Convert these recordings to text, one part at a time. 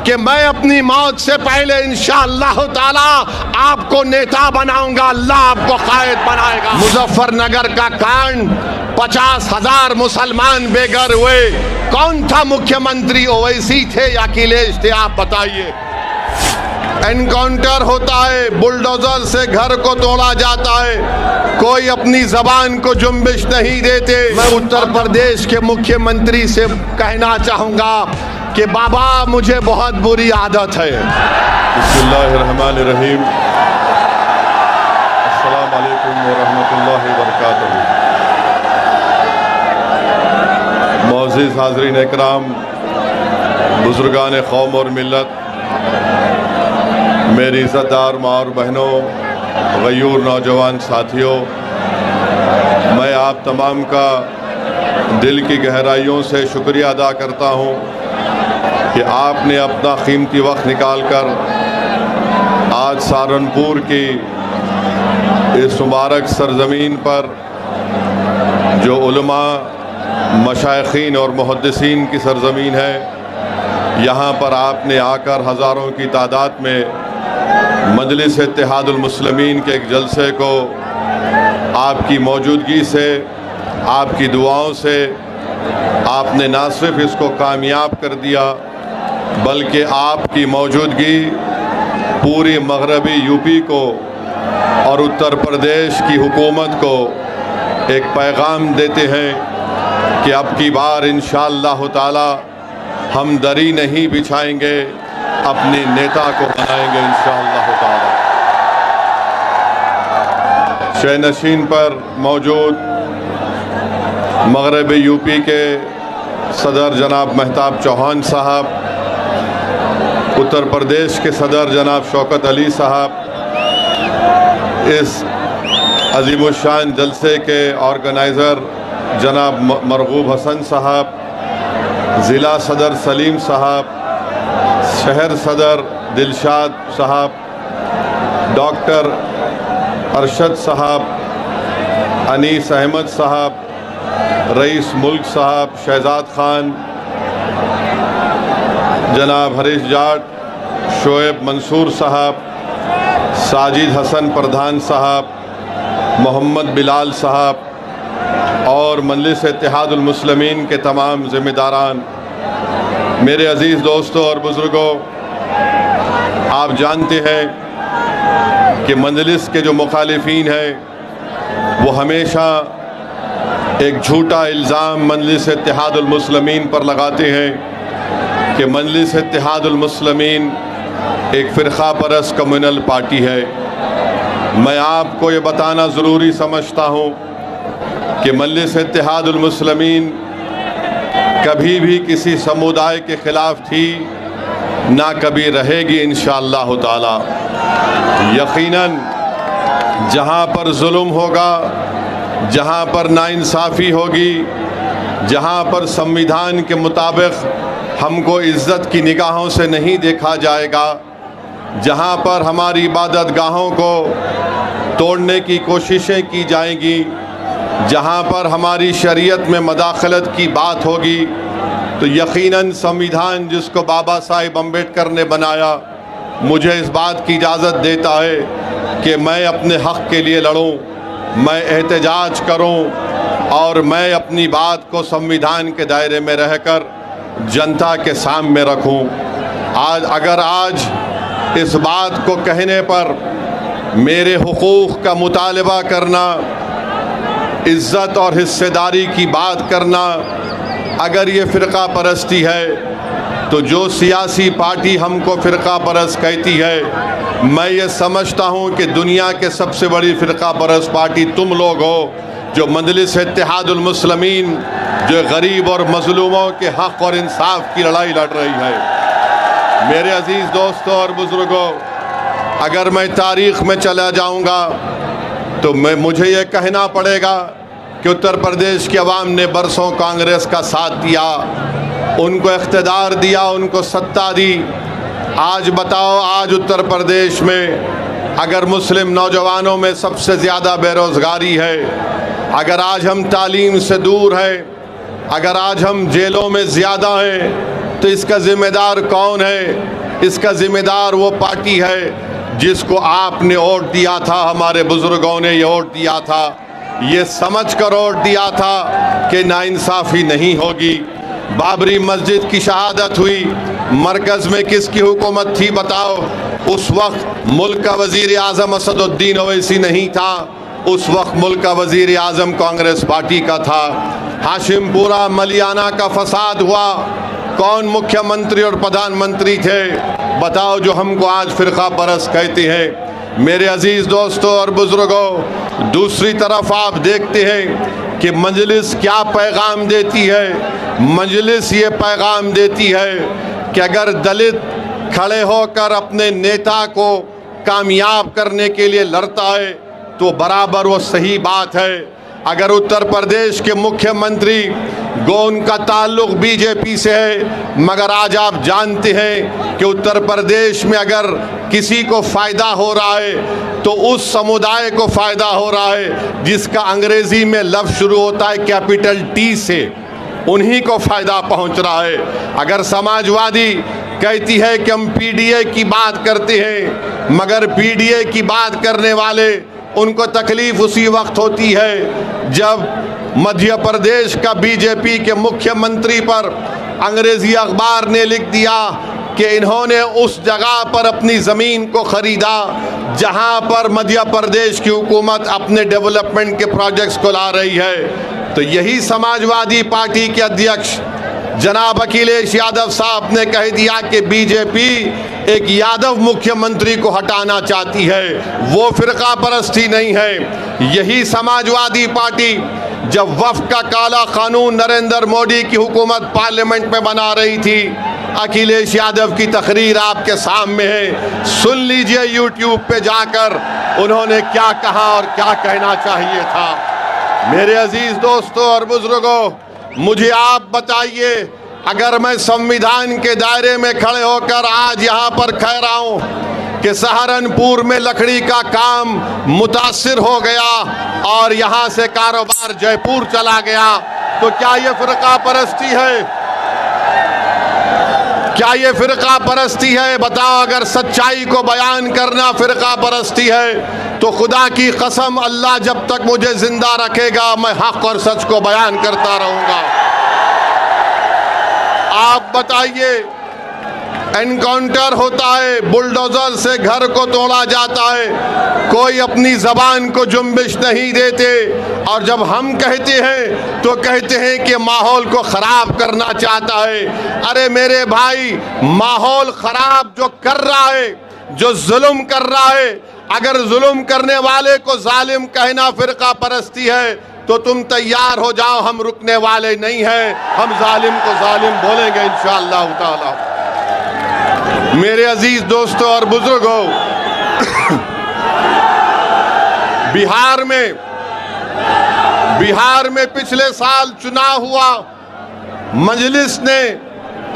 कि मैं अपनी मौत से पहले इंशाअल्लाह ताला आपको नेता बनाऊंगा, अल्लाह आपको कायद बनाएगा। मुजफ्फरनगर का कांड 50,000 मुसलमान बेघर हुए, कौन था मुख्यमंत्री? ओवैसी थे या अखिलेश थे? आप बताइए। एनकाउंटर होता है, बुलडोजर से घर को तोड़ा जाता है, कोई अपनी जबान को जुम्बिश नहीं देते। मैं उत्तर प्रदेश के मुख्यमंत्री से कहना चाहूंगा कि बाबा मुझे बहुत बुरी आदत है। बिस्मिल्लाहिर्रहमानिर्रहीम। अस्सलाम वालेकुम व रहमतुल्लाहि व बरकातहू। मुअज़्ज़िज़ हाज़रीन इकराम, बुज़ुर्गान कौम और मिल्लत, मेरी इज़्ज़तदार माँ और बहनों, गयूर नौजवान साथियों, मैं आप तमाम का दिल की गहराइयों से शुक्रिया अदा करता हूँ कि आपने अपना कीमती वक्त निकाल कर आज सहारनपुर की इस मुबारक सरजमीन पर, जो उलमा, मशाइखीन और मुहद्दिसीन की सरजमीन है, यहाँ पर आपने आकर हज़ारों की तादाद में मजलिस इत्तेहादुल मुस्लिमीन के एक जलसे को आपकी मौजूदगी से, आपकी दुआओं से आपने ना सिर्फ इसको कामयाब कर दिया, बल्कि आपकी मौजूदगी पूरी मगरबी यूपी को और उत्तर प्रदेश की हुकूमत को एक पैगाम देते हैं कि अब की बार इंशाअल्लाह ताला हम दरी नहीं बिछाएंगे, अपने नेता को बनाएंगे इंशाअल्लाह ताला। शहनशीन पर मौजूद मगरब यूपी के सदर जनाब महताब चौहान साहब, उत्तर प्रदेश के सदर जनाब शौकत अली साहब, इस अजीमुशान जलसे के ऑर्गेनाइज़र जनाब मरगूब हसन साहब, ज़िला सदर सलीम साहब, शहर सदर दिलशाद साहब, डॉक्टर अरशद साहब, अनीस अहमद साहब, रईस मुल्क साहब, शहजाद खान, जनाब हरीश जाट, शोएब मंसूर साहब, साजिद हसन प्रधान साहब, मोहम्मद बिलाल साहब और मजलिस इत्तेहादुल मुस्लिमीन के तमाम ज़िम्मेदारान, मेरे अज़ीज़ दोस्तों और बुज़ुर्गों, आप जानते हैं कि मजलिस के जो मुखालिफीन हैं वो हमेशा एक झूठा इल्ज़ाम मजलिस इत्तेहादुल मुस्लिमीन पर लगाते हैं कि मजलिस इत्तेहादुल मुस्लिमीन एक फ़िरक़ा परस्त कम्युनल पार्टी है। मैं आपको ये बताना ज़रूरी समझता हूँ कि मजलिस इत्तेहादुल मुस्लिमीन कभी भी किसी समुदाय के ख़िलाफ़ थी, ना कभी रहेगी इंशाअल्लाह ताला। यकीनन जहाँ पर जुल्म होगा, जहाँ पर नाइंसाफ़ी होगी, जहाँ पर संविधान के मुताबिक हमको इज़्ज़त की निगाहों से नहीं देखा जाएगा, जहाँ पर हमारी इबादत गाहों को तोड़ने की कोशिशें की जाएंगी, जहाँ पर हमारी शरीयत में मदाखलत की बात होगी, तो यकीनन संविधान जिसको बाबा साहिब अम्बेडकर ने बनाया, मुझे इस बात की इजाज़त देता है कि मैं अपने हक़ के लिए लड़ूं, मैं एहतजाज करूं और मैं अपनी बात को संविधान के दायरे में रहकर जनता के सामने रखूं। आज इस बात को कहने पर मेरे हुकूक़ का मुतालबा करना, इज़्ज़त और हिस्सेदारी की बात करना, अगर ये फ़िरक़ा परस्ती है तो जो सियासी पार्टी हमको फ़िरक़ा परस्त कहती है, मैं ये समझता हूँ कि दुनिया के सबसे बड़ी फ़िरक़ा परस्त पार्टी तुम लोग हो, जो मजलिस इत्तेहादुल मुस्लिमीन, जो गरीब और मज़लूमों के हक़ और इंसाफ की लड़ाई लड़ रही है। मेरे अज़ीज़ दोस्तों और बुज़ुर्गों, अगर मैं तारीख़ में चला जाऊँगा तो मुझे ये कहना पड़ेगा कि उत्तर प्रदेश की आवाम ने बरसों कांग्रेस का साथ दिया, उनको इख्तिदार दिया, उनको सत्ता दी। आज बताओ, आज उत्तर प्रदेश में अगर मुस्लिम नौजवानों में सबसे ज़्यादा बेरोज़गारी है, अगर आज हम तालीम से दूर हैं, अगर आज हम जेलों में ज़्यादा हैं, तो इसका जिम्मेदार कौन है? इसका जिम्मेदार वो पार्टी है जिसको आपने वोट दिया था, हमारे बुजुर्गों ने ये वोट दिया था, ये समझ कर वोट दिया था कि नाइंसाफ़ी नहीं होगी। बाबरी मस्जिद की शहादत हुई, मरकज़ में किसकी हुकूमत थी बताओ? उस वक्त मुल्क का वज़ीर आज़म असदुद्दीन ओवैसी नहीं था, उस वक्त मुल्क का वज़ीर आज़म कांग्रेस पार्टी का था। हाशिमपुरा मलियाना का फसाद हुआ, कौन मुख्यमंत्री और प्रधानमंत्री थे बताओ, जो हमको आज फ़िरका परस्त कहते हैं। मेरे अजीज़ दोस्तों और बुज़ुर्गों, दूसरी तरफ आप देखते हैं कि मजलिस क्या पैगाम देती है। मजलिस ये पैगाम देती है कि अगर दलित खड़े होकर अपने नेता को कामयाब करने के लिए लड़ता है तो बराबर वो सही बात है। अगर उत्तर प्रदेश के मुख्यमंत्री गो उनका ताल्लुक़ बीजेपी से है, मगर आज आप जानते हैं कि उत्तर प्रदेश में अगर किसी को फ़ायदा हो रहा है तो उस समुदाय को फ़ायदा हो रहा है जिसका अंग्रेज़ी में लफ्ज़ शुरू होता है कैपिटल टी से, उन्हीं को फ़ायदा पहुंच रहा है। अगर समाजवादी कहती है कि हम पीडीए की बात करते हैं, मगर पीडीए की बात करने वाले उनको तकलीफ़ उसी वक्त होती है जब मध्य प्रदेश का बीजेपी के मुख्यमंत्री पर अंग्रेज़ी अखबार ने लिख दिया कि इन्होंने उस जगह पर अपनी ज़मीन को ख़रीदा जहां पर मध्य प्रदेश की हुकूमत अपने डेवलपमेंट के प्रोजेक्ट्स को ला रही है। तो यही समाजवादी पार्टी के अध्यक्ष जनाब अखिलेश यादव साहब ने कह दिया कि बीजेपी एक यादव मुख्यमंत्री को हटाना चाहती है, वो फ़िरका परस्ती नहीं है। यही समाजवादी पार्टी जब वफ़्द का काला कानून नरेंद्र मोदी की हुकूमत पार्लियामेंट में बना रही थी, अखिलेश यादव की तकरीर आपके सामने है, सुन लीजिए यूट्यूब पे जाकर उन्होंने क्या कहा और क्या कहना चाहिए था। मेरे अजीज़ दोस्तों और बुजुर्गों, मुझे आप बताइए, अगर मैं संविधान के दायरे में खड़े होकर आज यहाँ पर कह रहा हूँ कि सहारनपुर में लकड़ी का काम मुतासिर हो गया और यहाँ से कारोबार जयपुर चला गया, तो क्या ये फ़िरका परस्ती है? क्या ये फ़िरका परस्ती है? बताओ, अगर सच्चाई को बयान करना फ़िरका परस्ती है तो खुदा की कसम अल्लाह जब तक मुझे जिंदा रखेगा मैं हक और सच को बयान करता रहूँगा। आप बताइए, एनकाउंटर होता है, बुलडोजर से घर को तोड़ा जाता है, कोई अपनी ज़बान को जुम्बिश नहीं देते, और जब हम कहते हैं तो कहते हैं कि माहौल को ख़राब करना चाहता है। अरे मेरे भाई, माहौल ख़राब जो कर रहा है, जो जुल्म कर रहा है, अगर जुल्म करने वाले को जालिम कहना फ़िरका परस्ती है तो तुम तैयार हो जाओ, हम रुकने वाले नहीं हैं, हम जालिम को जालिम बोलेंगे इंशाअल्लाह ताला। मेरे अजीज दोस्तों और बुजुर्गों, बिहार में पिछले साल चुनाव हुआ, मजलिस ने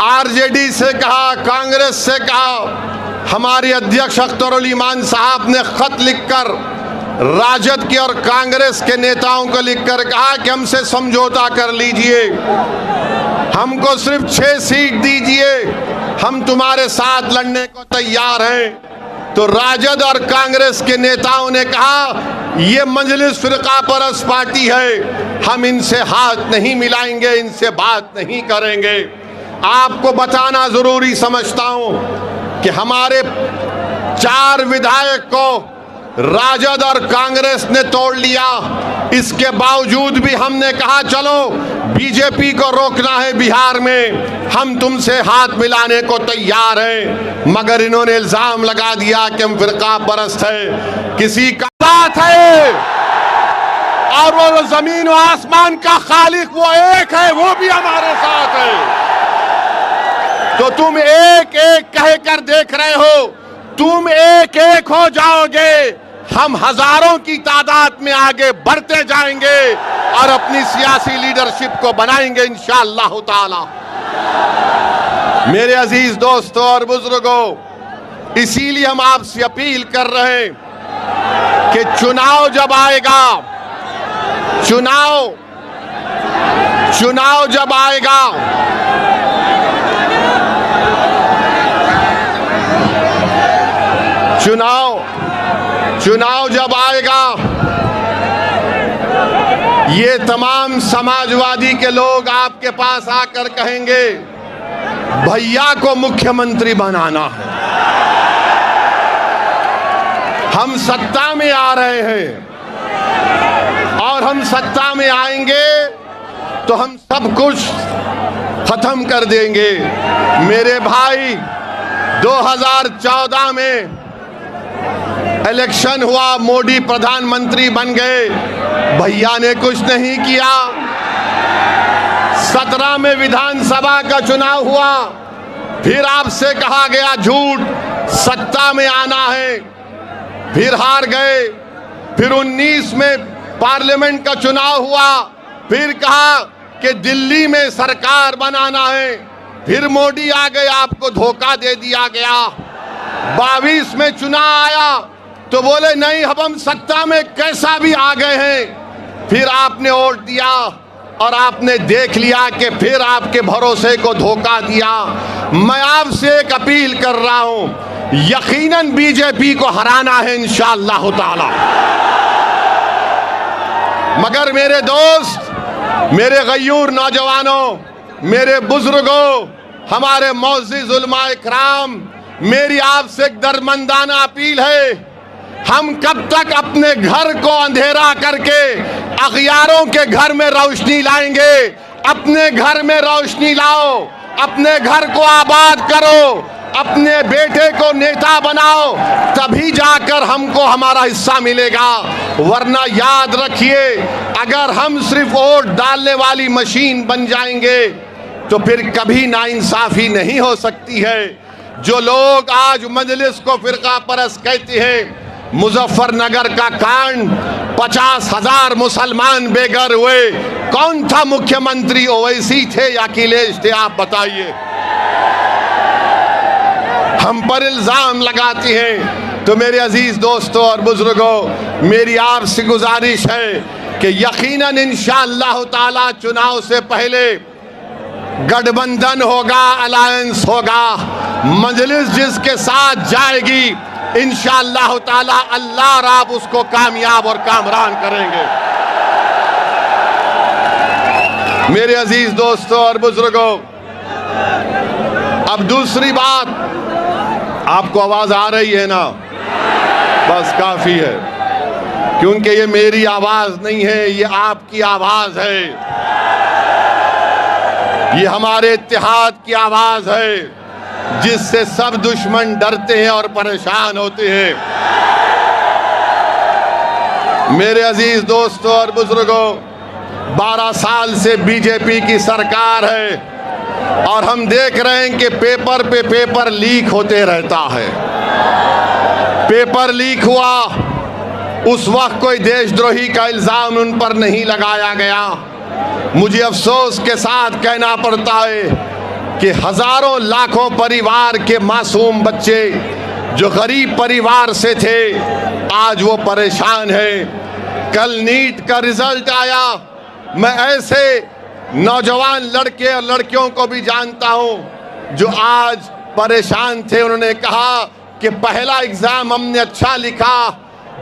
आरजेडी से कहा, कांग्रेस से कहा, हमारे अध्यक्ष अख्तरुल ईमान साहब ने खत लिखकर राजद के और कांग्रेस के नेताओं को लिखकर कहा कि हमसे समझौता कर लीजिए, हमको सिर्फ 6 सीट दीजिए, हम तुम्हारे साथ लड़ने को तैयार हैं। तो राजद और कांग्रेस के नेताओं ने कहा ये मजलिस फ़िरका परस्त पार्टी है, हम इनसे हाथ नहीं मिलाएंगे, इनसे बात नहीं करेंगे। आपको बताना ज़रूरी समझता हूँ कि हमारे 4 विधायक को राजद और कांग्रेस ने तोड़ लिया, इसके बावजूद भी हमने कहा चलो बीजेपी को रोकना है बिहार में, हम तुमसे हाथ मिलाने को तैयार हैं, मगर इन्होंने इल्ज़ाम लगा दिया कि हम फ़िरका परस्त है। किसी का साथ है और वो ज़मीन और आसमान का खालिक वो एक है, वो भी हमारे साथ है। तो तुम एक एक कहकर देख रहे हो, तुम एक एक हो जाओगे, हम हजारों की तादाद में आगे बढ़ते जाएंगे और अपनी सियासी लीडरशिप को बनाएंगे इंशाअल्लाह ताला। मेरे अजीज दोस्तों और बुजुर्गों, इसीलिए हम आपसे अपील कर रहे हैं कि चुनाव जब आएगा, चुनाव जब आएगा चुनाव जब आएगा, ये तमाम समाजवादी के लोग आपके पास आकर कहेंगे भैया को मुख्यमंत्री बनाना है। हम सत्ता में आ रहे हैं और हम सत्ता में आएंगे तो हम सब कुछ खत्म कर देंगे। मेरे भाई, 2014 में इलेक्शन हुआ, मोदी प्रधानमंत्री बन गए, भैया ने कुछ नहीं किया। 17 में विधानसभा का चुनाव हुआ, फिर आपसे कहा गया झूठ, सत्ता में आना है, फिर हार गए। फिर 19 में पार्लियामेंट का चुनाव हुआ, फिर कहा कि दिल्ली में सरकार बनाना है, फिर मोदी आ गए, आपको धोखा दे दिया गया। 22 में चुनाव आया तो बोले नहीं, अब हम सत्ता में कैसा भी आ गए हैं। फिर आपने वोट दिया और आपने देख लिया कि फिर आपके भरोसे को धोखा दिया। मैं आपसे एक अपील कर रहा हूं, यकीनन बीजेपी को हराना है इंशाअल्लाह ताला। मगर मेरे दोस्त, मेरे गयूर नौजवानों, मेरे बुजुर्गों, हमारे मुअज़्ज़िज़ उलमा इकराम, मेरी आपसे एक दरमंदाना अपील है, हम कब तक अपने घर को अंधेरा करके अग़ियारों के घर में रोशनी लाएंगे? अपने घर में रोशनी लाओ, अपने घर को आबाद करो, अपने बेटे को नेता बनाओ, तभी जाकर हमको हमारा हिस्सा मिलेगा। वरना याद रखिए, अगर हम सिर्फ वोट डालने वाली मशीन बन जाएंगे तो फिर कभी नाइंसाफी नहीं हो सकती है। जो लोग आज मजलिस को फिरका परस्त कहते हैं, मुजफ्फरनगर का कांड, 50,000 मुसलमान बेघर हुए, कौन था मुख्यमंत्री? ओवैसी थे या अखिलेश थे? आप बताइए। हम पर इल्जाम लगाती हैं। तो मेरे अजीज दोस्तों और बुजुर्गों, मेरी आपसे गुजारिश है कि यकीनन इंशाअल्लाह ताला चुनाव से पहले गठबंधन होगा, अलायंस होगा। मजलिस जिसके साथ जाएगी इंशाअल्लाह ताला अल्लाह और आप उसको कामयाब और कामरान करेंगे। मेरे अजीज दोस्तों और बुजुर्गों, अब दूसरी बात, आपको आवाज आ रही है ना? बस काफी है, क्योंकि ये मेरी आवाज नहीं है, ये आपकी आवाज है, ये हमारे इत्तेहाद की आवाज है, जिससे सब दुश्मन डरते हैं और परेशान होते हैं। मेरे अजीज दोस्तों और बुजुर्गों, 12 साल से बीजेपी की सरकार है और हम देख रहे हैं कि पेपर पे पेपर लीक होते रहता है। पेपर लीक हुआ, उस वक्त कोई देशद्रोही का इल्जाम उन पर नहीं लगाया गया। मुझे अफसोस के साथ कहना पड़ता है कि हजारों लाखों परिवार के मासूम बच्चे जो गरीब परिवार से थे, आज वो परेशान हैं। कल नीट का रिजल्ट आया, मैं ऐसे नौजवान लड़के और लड़कियों को भी जानता हूं जो आज परेशान थे। उन्होंने कहा कि पहला एग्जाम हमने अच्छा लिखा,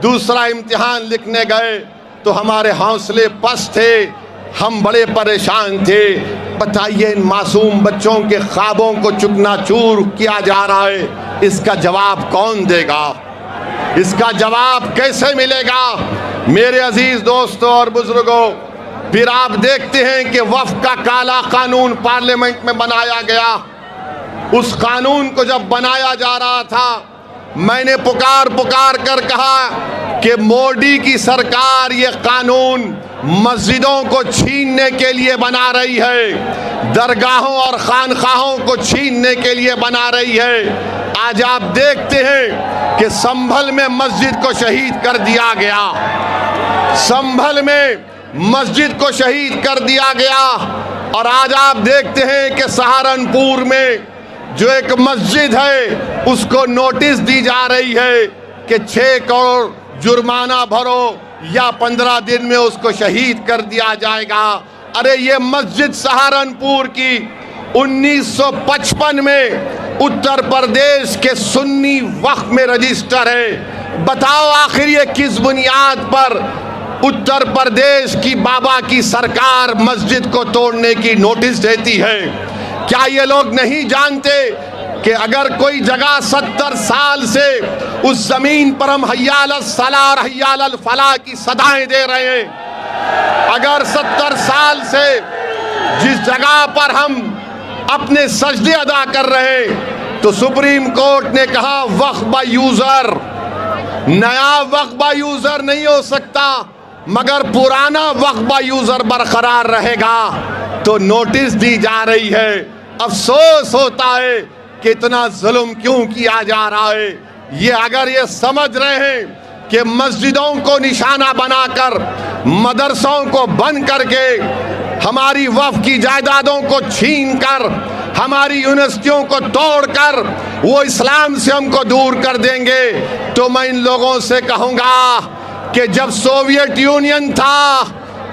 दूसरा इम्तिहान लिखने गए तो हमारे हौसले पस्त थे, हम बड़े परेशान थे। बताइए, इन मासूम बच्चों के ख्वाबों को चुकनाचूर किया जा रहा है, इसका जवाब कौन देगा? इसका जवाब कैसे मिलेगा? मेरे अजीज दोस्तों और बुजुर्गों, फिर आप देखते हैं कि वक्फ का काला कानून पार्लियामेंट में बनाया गया। उस कानून को जब बनाया जा रहा था, मैंने पुकार कर कहा कि मोदी की सरकार ये कानून मस्जिदों को छीनने के लिए बना रही है, दरगाहों और खानखाहों को छीनने के लिए बना रही है। आज आप देखते हैं कि संभल में मस्जिद को शहीद कर दिया गया, संभल में मस्जिद को शहीद कर दिया गया। और आज आप देखते हैं कि सहारनपुर में जो एक मस्जिद है, उसको नोटिस दी जा रही है कि 6 करोड़ जुर्माना भरो या 15 दिन में उसको शहीद कर दिया जाएगा। अरे ये मस्जिद सहारनपुर की 1955 में उत्तर प्रदेश के सुन्नी वक्फ में रजिस्टर है। बताओ आखिर ये किस बुनियाद पर उत्तर प्रदेश की बाबा की सरकार मस्जिद को तोड़ने की नोटिस देती है? क्या ये लोग नहीं जानते कि अगर कोई जगह 70 साल से उस जमीन पर हम हय्या अलस सलाह और हय्या अलल फलाह की सदाएं दे रहे हैं, अगर 70 साल से जिस जगह पर हम अपने सजदे अदा कर रहे हैं, तो सुप्रीम कोर्ट ने कहा वक्फ बाय यूजर, नया वक्फ बाय यूजर नहीं हो सकता मगर पुराना वक्फ बाय यूजर बरकरार रहेगा। तो नोटिस दी जा रही है। अफसोस होता है कि इतना जुल्म क्यों किया जा रहा है। ये अगर ये समझ रहे हैं कि मस्जिदों को निशाना बनाकर, मदरसों को बंद करके, हमारी वक्फ की जायदादों को छीन कर, हमारी यूनिवर्सिटियों को तोड़कर वो इस्लाम से हमको दूर कर देंगे, तो मैं इन लोगों से कहूँगा कि जब सोवियत यूनियन था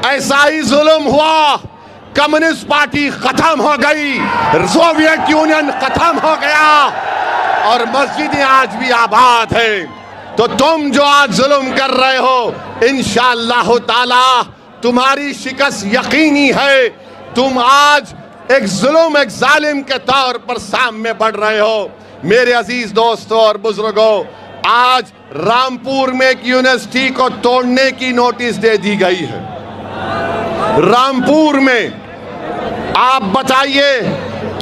ऐसा ही जुल्म हुआ। कम्युनिस्ट पार्टी खत्म हो गई, सोवियत यूनियन खत्म हो गया और मस्जिदें आज भी आबाद है। तो तुम जो आज जुल्म कर रहे हो, इंशाअल्लाह ताला तुम्हारी शिकस्त यकीनी है। तुम आज एक जुल्म, एक जालिम के तौर पर सामने बढ़ रहे हो। मेरे अजीज दोस्तों और बुजुर्गों, आज रामपुर में एक यूनिवर्सिटी को तोड़ने की नोटिस दे दी गई है। रामपुर में आप बताइए,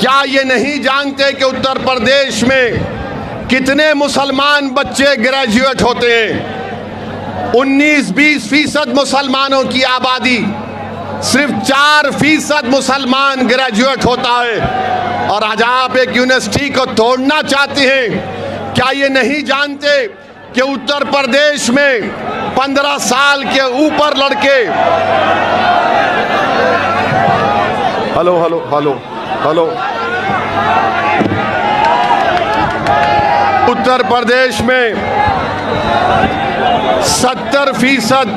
क्या ये नहीं जानते कि उत्तर प्रदेश में कितने मुसलमान बच्चे ग्रेजुएट होते हैं? 19-20% मुसलमानों की आबादी, सिर्फ 4% मुसलमान ग्रेजुएट होता है और आज आप एक यूनिवर्सिटी को तोड़ना चाहते हैं। क्या ये नहीं जानते कि उत्तर प्रदेश में 15 साल के ऊपर लड़के, hello hello hello hello, Uttar Pradesh में 70%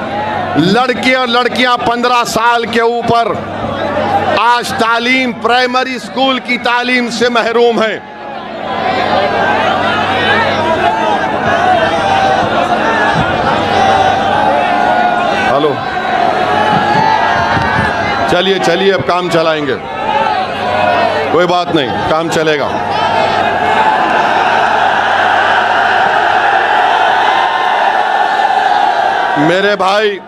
लड़के और लड़कियां 15 साल के ऊपर आज तालीम, प्राइमरी स्कूल की तालीम से महरूम हैं। हेलो, चलिए चलिए, अब काम चलाएंगे, कोई बात नहीं, काम चलेगा। मेरे भाई,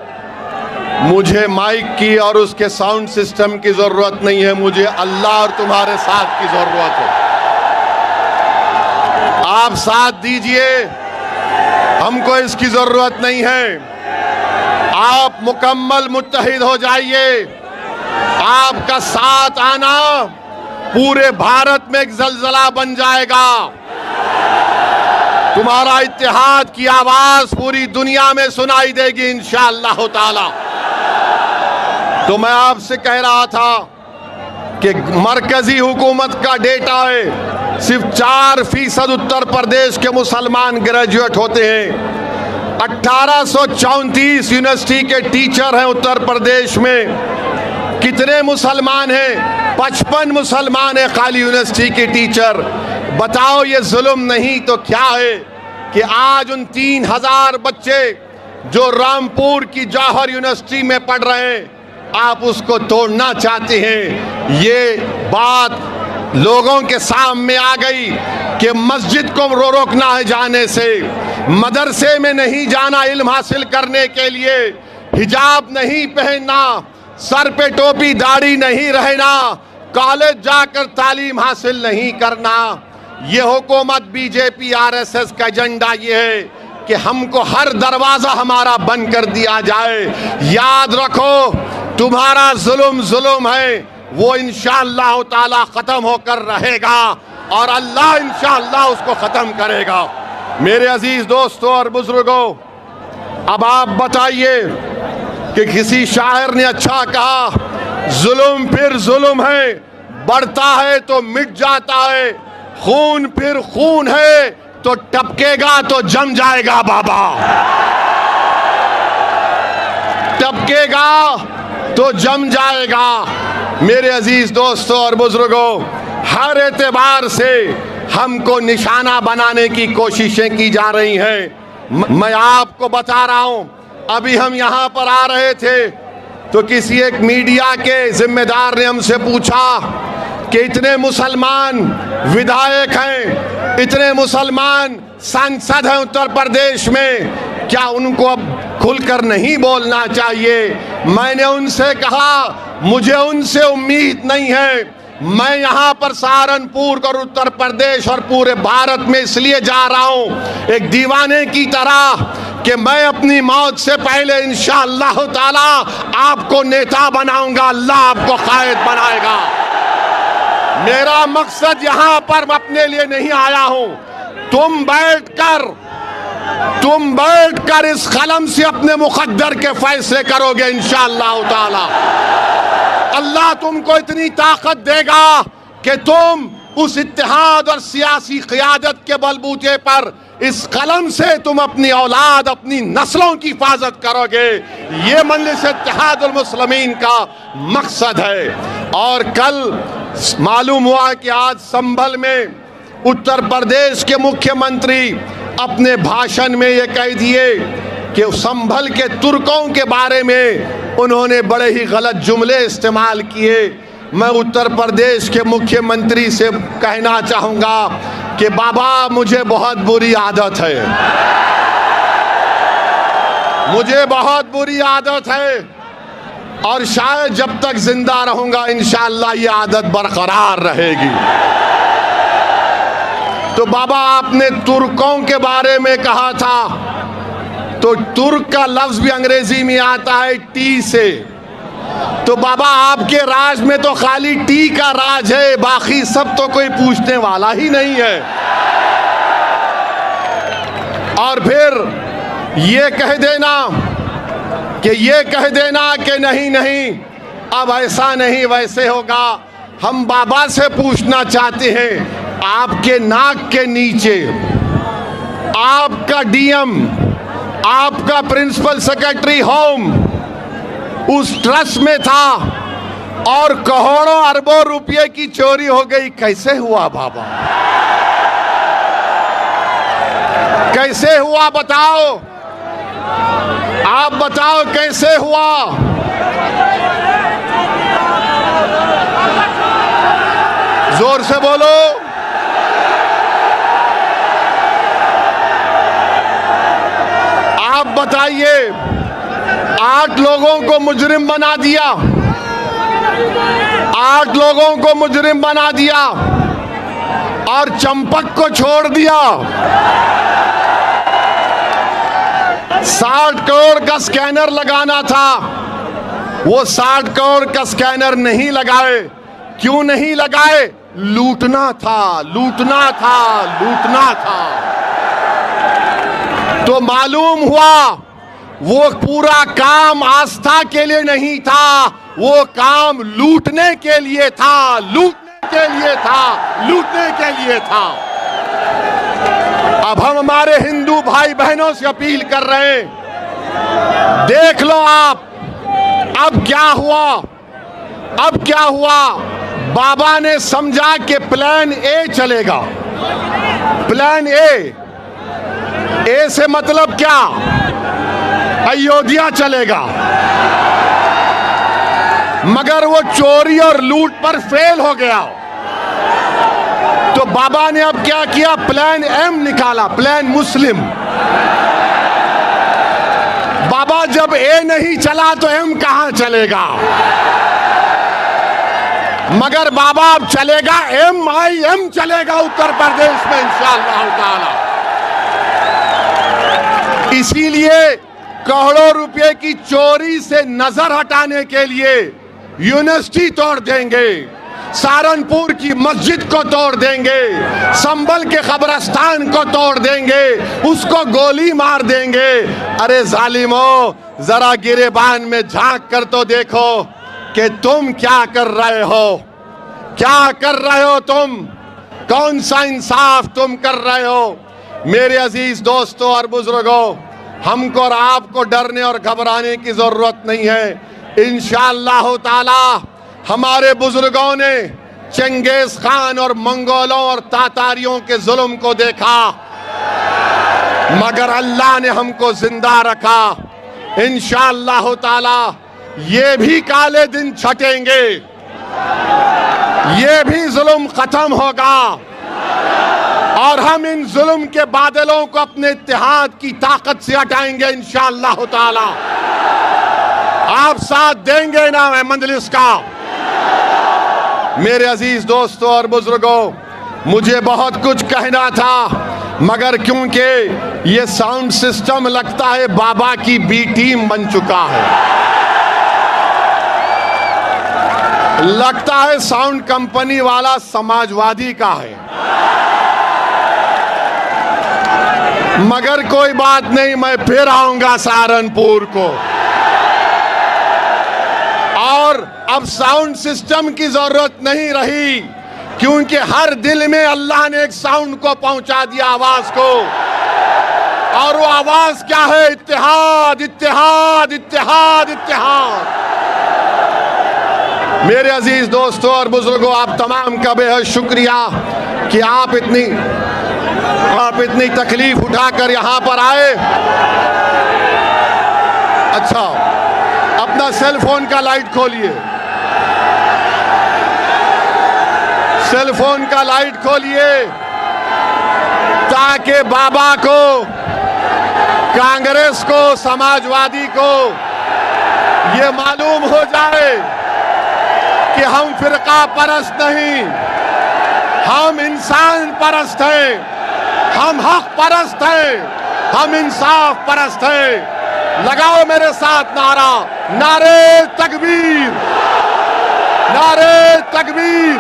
मुझे माइक की और उसके साउंड सिस्टम की जरूरत नहीं है, मुझे अल्लाह और तुम्हारे साथ की जरूरत है। आप साथ दीजिए, हमको इसकी जरूरत नहीं है। आप मुकम्मल मुत्तहिद हो जाइए। आपका साथ आना पूरे भारत में एक जलजला बन जाएगा। तुम्हारा इत्तेहाद की आवाज पूरी दुनिया में सुनाई देगी इंशाअल्लाह ताला। तो मैं आपसे कह रहा था कि मरकजी हुकूमत का डेटा है, सिर्फ 4% उत्तर प्रदेश के मुसलमान ग्रेजुएट होते हैं। 1834 यूनिवर्सिटी के टीचर हैं उत्तर प्रदेश में। कितने मुसलमान हैं? 55 मुसलमान हैं खाली यूनिवर्सिटी के टीचर। बताओ ये जुल्म नहीं तो क्या है कि आज उन 3000 बच्चे जो रामपुर की जौहर यूनिवर्सिटी में पढ़ रहे हैं, आप उसको तोड़ना चाहते हैं। ये बात लोगों के सामने आ गई कि मस्जिद को रोकना है जाने से, मदरसे में नहीं जाना इल्म हासिल करने के लिए, हिजाब नहीं पहनना, सर पे टोपी दाढ़ी नहीं रहना, कॉलेज जाकर तालीम हासिल नहीं करना। ये हुकूमत बीजेपी आरएसएस का एजेंडा ये है कि हमको हर दरवाजा हमारा बंद कर दिया जाए। याद रखो, तुम्हारा जुल्म है, वो इंशाअल्लाह ताला खत्म होकर रहेगा और अल्लाह इंशाअल्लाह उसको खत्म करेगा। मेरे अजीज दोस्तों और बुजुर्गों, अब आप बताइए कि किसी शायर ने अच्छा कहा, जुल्म फिर जुल्म है, बढ़ता है तो मिट जाता है, खून फिर खून है तो टपकेगा तो जम जाएगा बाबा, टपकेगा तो जम जाएगा। मेरे अजीज दोस्तों और बुजुर्गों, हर एतबार से, हमको निशाना बनाने की कोशिशें की जा रही हैं। मैं आपको बता रहा हूं, अभी हम यहां पर आ रहे थे तो किसी एक मीडिया के जिम्मेदार ने हमसे पूछा कि इतने मुसलमान विधायक हैं, इतने मुसलमान सांसद हैं उत्तर प्रदेश में, क्या उनको अब खुलकर नहीं बोलना चाहिए? मैंने उनसे कहा मुझे उनसे उम्मीद नहीं है। मैं यहाँ पर सहारनपुर और उत्तर प्रदेश और पूरे भारत में इसलिए जा रहा हूँ एक दीवाने की तरह कि मैं अपनी मौत से पहले इंशाअल्लाह ताला आपको नेता बनाऊंगा, अल्लाह आपको कायद बनाएगा। मेरा मकसद यहाँ पर अपने लिए नहीं आया हूँ। तुम बैठकर इस कलम से अपने मुकद्दर के फैसले करोगे इंशाअल्लाह ताला। अल्लाह तुमको इतनी ताकत देगा कि तुम उस इत्तेहाद और सियासी क़ियादत के बलबूते पर इस कलम से तुम अपनी औलाद, अपनी नस्लों की हिफाजत करोगे। ये मजलिस इत्तेहादुल मुस्लिमीन का मकसद है। और कल मालूम हुआ कि आज संभल में उत्तर प्रदेश के मुख्यमंत्री अपने भाषण में ये कह दिए कि संभल के तुर्कों के बारे में उन्होंने बड़े ही गलत जुमले इस्तेमाल किए। मैं उत्तर प्रदेश के मुख्यमंत्री से कहना चाहूँगा कि बाबा मुझे बहुत बुरी आदत है, मुझे बहुत बुरी आदत है और शायद जब तक जिंदा रहूँगा इंशाअल्लाह ये आदत बरकरार रहेगी। तो बाबा आपने तुर्कों के बारे में कहा था, तो तुर्क का लफ्ज भी अंग्रेजी में आता है टी से। तो बाबा आपके राज में तो खाली टी का राज है, बाकी सब तो कोई पूछने वाला ही नहीं है। और फिर ये कह देना कि नहीं नहीं अब ऐसा नहीं वैसे होगा। हम बाबा से पूछना चाहते हैं, आपके नाक के नीचे आपका डीएम, आपका प्रिंसिपल सेक्रेटरी होम उस ट्रस्ट में था और करोड़ों अरबों रुपए की चोरी हो गई। कैसे हुआ बाबा, कैसे हुआ बताओ, आप बताओ कैसे हुआ? जोर से बोलो। आप बताइए, 8 लोगों को मुजरिम बना दिया, 8 लोगों को मुजरिम बना दिया और चंपक को छोड़ दिया। 60 करोड़ का स्कैनर लगाना था, वो 60 करोड़ का स्कैनर नहीं लगाए। क्यों नहीं लगाए? लूटना था, लूटना था, लूटना था। तो मालूम हुआ वो पूरा काम आस्था के लिए नहीं था, वो काम लूटने के लिए था, लूटने के लिए था, लूटने के लिए था। अब हम हमारे हिंदू भाई बहनों से अपील कर रहे हैं, देख लो आप अब क्या हुआ, अब क्या हुआ। बाबा ने समझा कि प्लान ए चलेगा, प्लान ए से मतलब क्या? अयोध्या चलेगा। मगर वो चोरी और लूट पर फेल हो गया। तो बाबा ने अब क्या किया? प्लान एम निकाला, प्लान मुस्लिम। बाबा जब ए नहीं चला तो एम कहां चलेगा? मगर बाबा अब चलेगा MIM चलेगा उत्तर प्रदेश में इंशाअल्लाह ताला। इसीलिए करोड़ों रुपए की चोरी से नजर हटाने के लिए यूनिवर्सिटी तोड़ देंगे, सहारनपुर की मस्जिद को तोड़ देंगे, संभल के कब्रिस्तान को तोड़ देंगे, उसको गोली मार देंगे। अरे जालिमो, जरा गिरेबान में झांक कर तो देखो कि तुम क्या कर रहे हो, क्या कर रहे हो तुम, कौन सा इंसाफ तुम कर रहे हो। मेरे अजीज दोस्तों और बुजुर्गों, हमको और आपको डरने और घबराने की जरूरत नहीं है। इंशाअल्लाह ताला हमारे बुजुर्गों ने चंगेज खान और मंगोलों और तातारियों के जुल्म को देखा, मगर अल्लाह ने हमको जिंदा रखा। इंशाअल्लाह ताला ये भी काले दिन छटेंगे, ये भी जुल्म खत्म होगा और हम इन जुल्म के बादलों को अपने इत्तेहाद की ताकत से हटाएंगे इंशाअल्लाह ताला। आप साथ देंगे ना मंजलिस का? मेरे अजीज दोस्तों और बुजुर्गों, मुझे बहुत कुछ कहना था, मगर क्योंकि ये साउंड सिस्टम लगता है बाबा की बी टीम बन चुका है, लगता है साउंड कंपनी वाला समाजवादी का है। मगर कोई बात नहीं, मैं फिर आऊंगा सहारनपुर को और अब साउंड सिस्टम की जरूरत नहीं रही, क्योंकि हर दिल में अल्लाह ने एक साउंड को पहुंचा दिया, आवाज को। और वो आवाज क्या है? इत्तेहाद, इत्तेहाद, इत्तेहाद, इत्तेहाद। मेरे अजीज दोस्तों और बुजुर्गों, आप तमाम का बेहद शुक्रिया कि आप इतनी तकलीफ उठाकर यहां पर आए। अच्छा, अपना सेल फोन का लाइट खोलिए, सेल फोन का लाइट खोलिए, ताकि बाबा को, कांग्रेस को, समाजवादी को ये मालूम हो जाए कि हम फिरका परस्त नहीं, हम इंसान परस्त हैं, हम हक परस्त हैं, हम इंसाफ परस्त हैं। लगाओ मेरे साथ नारा, नारे तकबीर, नारे तकबीर,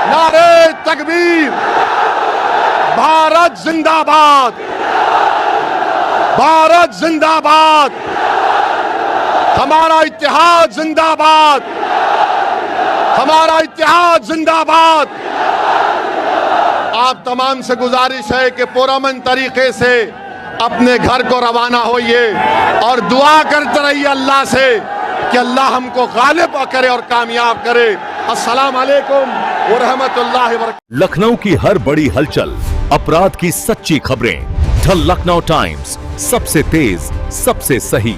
नारे तकबीर। भारत जिंदाबाद, भारत जिंदाबाद, हमारा इत्तेहाद जिंदाबाद, हमारा इत्तेहाद जिंदाबाद। आप तमाम से गुजारिश है कि पुरअमन तरीके से अपने घर को रवाना होइए और दुआ करते रहिए अल्लाह से कि अल्लाह हमको गालिब करे और कामयाब करे। अस्सलाम वालेकुम व रहमतुल्लाहि व बरकातहू। लखनऊ की हर बड़ी हलचल, अपराध की सच्ची खबरें, द लखनऊ टाइम्स, सबसे तेज, सबसे सही।